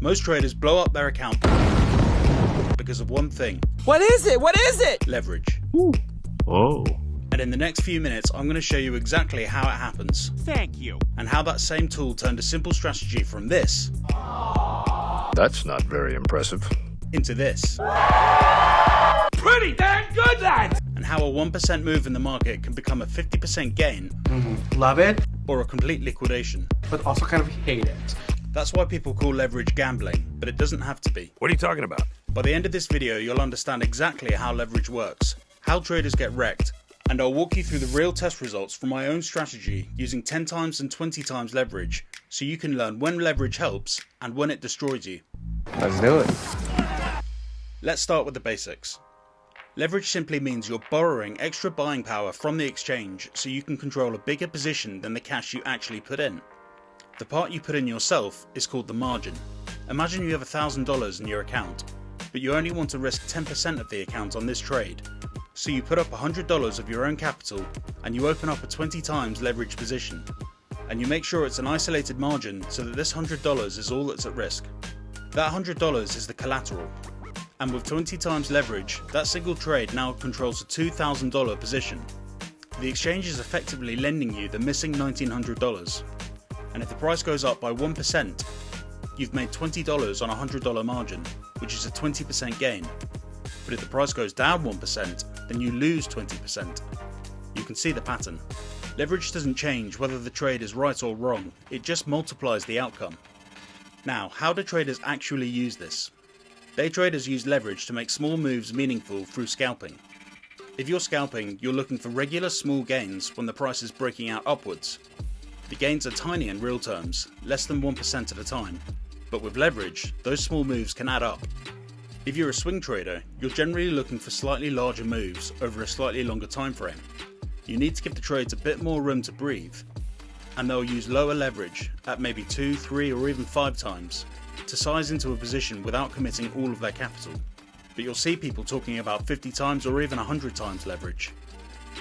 Most traders blow up their account because of one thing. What is it? What is it? Leverage. Ooh. Oh. And in the next few minutes, I'm going to show you exactly how it happens. Thank you. And how that same tool turned a simple strategy from this That's not very impressive. into this. Pretty damn good, lads! And how a 1% move in the market can become a 50% gain Love it, or a complete liquidation. but also kind of hate it. That's why people call leverage gambling, but it doesn't have to be. What are you talking about? By the end of this video, you'll understand exactly how leverage works, how traders get wrecked, and I'll walk you through the real test results from my own strategy using 10 times and 20 times leverage, so you can learn when leverage helps and when it destroys you. Let's do it. Let's start with the basics. Leverage simply means you're borrowing extra buying power from the exchange so you can control a bigger position than the cash you actually put in. The part you put in yourself is called the margin. Imagine you have $1,000 in your account, but you only want to risk 10% of the account on this trade. So you put up $100 of your own capital and you open up a 20 times leverage position. And you make sure it's an isolated margin so that this $100 is all that's at risk. That $100 is the collateral. And with 20 times leverage, that single trade now controls a $2,000 position. The exchange is effectively lending you the missing $1,900. And if the price goes up by 1%, you've made $20 on a $100 margin, which is a 20% gain. But if the price goes down 1%, then you lose 20%. You can see the pattern. Leverage doesn't change whether the trade is right or wrong, it just multiplies the outcome. Now, how do traders actually use this? Day traders use leverage to make small moves meaningful through scalping. If you're scalping, you're looking for regular small gains when the price is breaking out upwards. The gains are tiny in real terms, less than 1% at a time, but with leverage, those small moves can add up. If you're a swing trader, you're generally looking for slightly larger moves over a slightly longer time frame. You need to give the trades a bit more room to breathe, and they'll use lower leverage at maybe 2, 3 or even 5 times to size into a position without committing all of their capital. But you'll see people talking about 50 times or even 100 times leverage.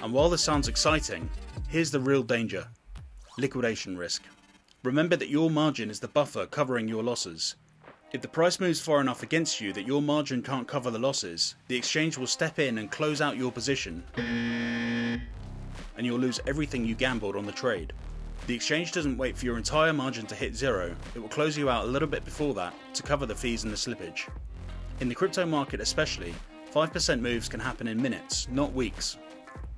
And while this sounds exciting, here's the real danger: liquidation risk. Remember that your margin is the buffer covering your losses. If the price moves far enough against you that your margin can't cover the losses, the exchange will step in and close out your position, and you'll lose everything you gambled on the trade. The exchange doesn't wait for your entire margin to hit zero, it will close you out a little bit before that to cover the fees and the slippage. In the crypto market especially, 5% moves can happen in minutes, not weeks.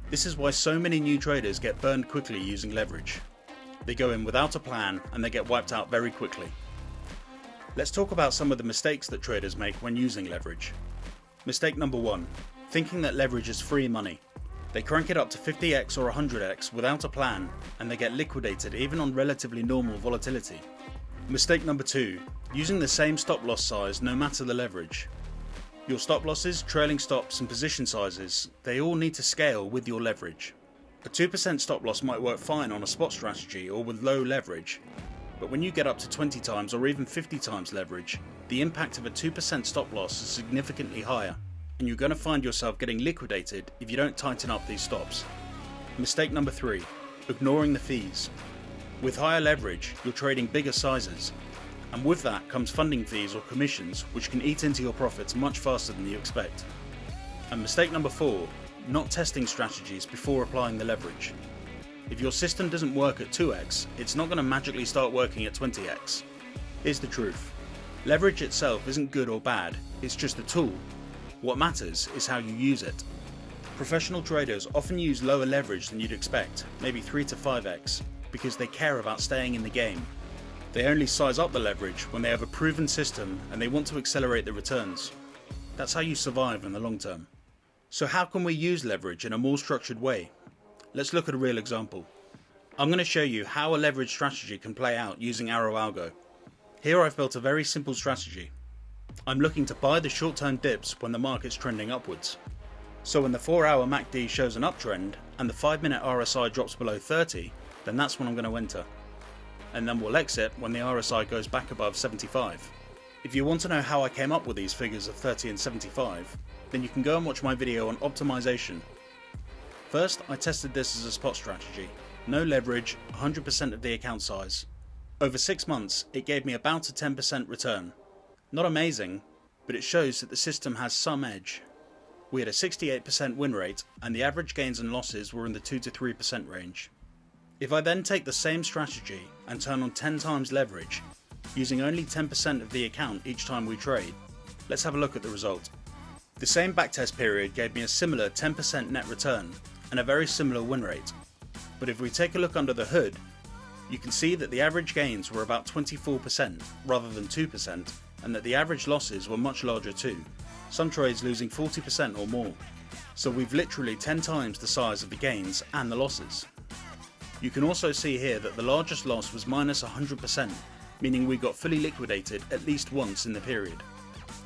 This is why so many new traders get burned quickly using leverage. They go in without a plan and they get wiped out very quickly. Let's talk about some of the mistakes that traders make when using leverage. Mistake number 1, thinking that leverage is free money. They crank it up to 50x or 100x without a plan, and they get liquidated even on relatively normal volatility. Mistake number 2, using the same stop loss size no matter the leverage. Your stop losses, trailing stops and position sizes, they all need to scale with your leverage. A 2% stop loss might work fine on a spot strategy or with low leverage, but when you get up to 20 times or even 50 times leverage, the impact of a 2% stop loss is significantly higher, and you're going to find yourself getting liquidated if you don't tighten up these stops. Mistake number 3, ignoring the fees. With higher leverage, you're trading bigger sizes, and with that comes funding fees or commissions which can eat into your profits much faster than you expect. And mistake number 4, not testing strategies before applying the leverage. If your system doesn't work at 2x, it's not going to magically start working at 20x. Here's the truth. Leverage itself isn't good or bad, it's just a tool. What matters is how you use it. Professional traders often use lower leverage than you'd expect, maybe 3 to 5x, because they care about staying in the game. They only size up the leverage when they have a proven system and they want to accelerate the returns. That's how you survive in the long term. So how can we use leverage in a more structured way? Let's look at a real example. I'm going to show you how a leverage strategy can play out using Arrow Algo. Here I've built a very simple strategy. I'm looking to buy the short-term dips when the market's trending upwards. So when the 4-hour MACD shows an uptrend and the 5-minute RSI drops below 30, then that's when I'm going to enter. And then we'll exit when the RSI goes back above 75. If you want to know how I came up with these figures of 30 and 75, then you can go and watch my video on optimization. First, I tested this as a spot strategy. No leverage, 100% of the account size. Over 6 months, it gave me about a 10% return. Not amazing, but it shows that the system has some edge. We had a 68% win rate and the average gains and losses were in the 2 to 3% range. If I then take the same strategy and turn on 10 times leverage, using only 10% of the account each time we trade, let's have a look at the result. The same backtest period gave me a similar 10% net return and a very similar win rate. But if we take a look under the hood, you can see that the average gains were about 24% rather than 2%, and that the average losses were much larger too, some trades losing 40% or more. So we've literally 10 times the size of the gains and the losses. You can also see here that the largest loss was minus 100%, meaning we got fully liquidated at least once in the period.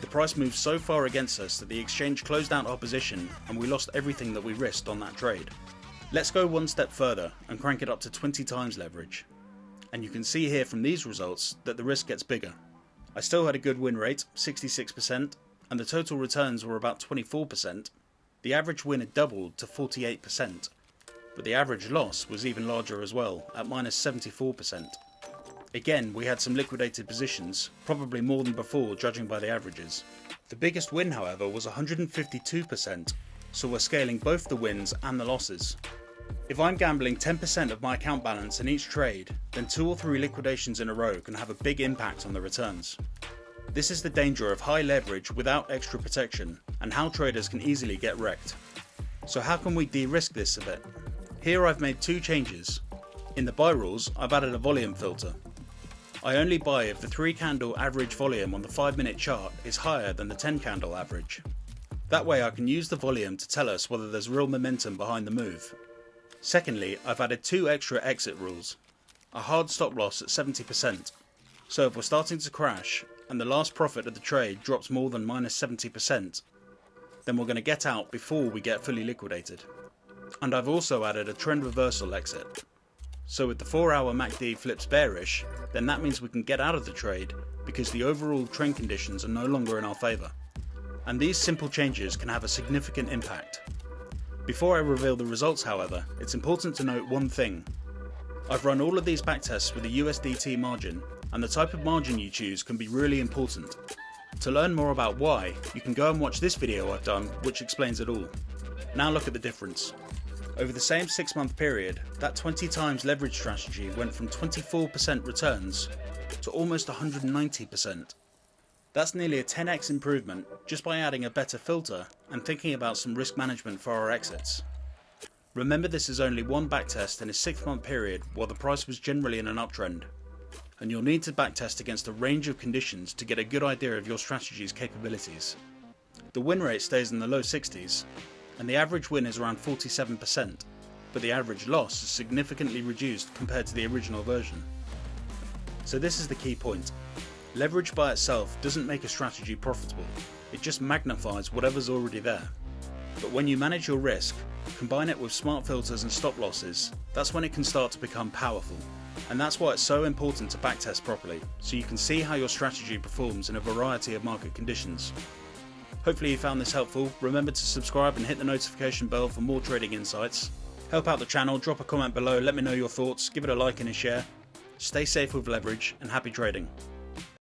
The price moved so far against us that the exchange closed out our position and we lost everything that we risked on that trade. Let's go one step further and crank it up to 20 times leverage. And you can see here from these results that the risk gets bigger. I still had a good win rate, 66%, and the total returns were about 24%. The average win had doubled to 48%, but the average loss was even larger as well, at minus 74%. Again, we had some liquidated positions, probably more than before judging by the averages. The biggest win, however, was 152%, so we're scaling both the wins and the losses. If I'm gambling 10% of my account balance in each trade, then 2 or 3 liquidations in a row can have a big impact on the returns. This is the danger of high leverage without extra protection, and how traders can easily get wrecked. So how can we de-risk this a bit? Here I've made 2 changes. In the buy rules, I've added a volume filter. I only buy if the 3 candle average volume on the 5-minute chart is higher than the 10 candle average. That way I can use the volume to tell us whether there's real momentum behind the move. Secondly, I've added 2 extra exit rules. A hard stop loss at 70%. So if we're starting to crash and the last profit of the trade drops more than minus 70%, then we're going to get out before we get fully liquidated. And I've also added a trend reversal exit. So if the 4-hour MACD flips bearish, then that means we can get out of the trade because the overall trend conditions are no longer in our favour. And these simple changes can have a significant impact. Before I reveal the results, however, it's important to note one thing. I've run all of these backtests with a USDT margin, and the type of margin you choose can be really important. To learn more about why, you can go and watch this video I've done which explains it all. Now look at the difference. Over the same 6-month period, that 20 times leverage strategy went from 24% returns to almost 190%. That's nearly a 10x improvement just by adding a better filter and thinking about some risk management for our exits. Remember, this is only one backtest in a 6-month period while the price was generally in an uptrend, and you'll need to backtest against a range of conditions to get a good idea of your strategy's capabilities. The win rate stays in the low 60s, and the average win is around 47%, but the average loss is significantly reduced compared to the original version. So this is the key point. Leverage by itself doesn't make a strategy profitable, it just magnifies whatever's already there. But when you manage your risk, combine it with smart filters and stop losses, that's when it can start to become powerful. And that's why it's so important to backtest properly, so you can see how your strategy performs in a variety of market conditions. Hopefully you found this helpful. Remember to subscribe and hit the notification bell for more trading insights. Help out the channel, drop a comment below, let me know your thoughts, give it a like and a share. Stay safe with leverage, and happy trading.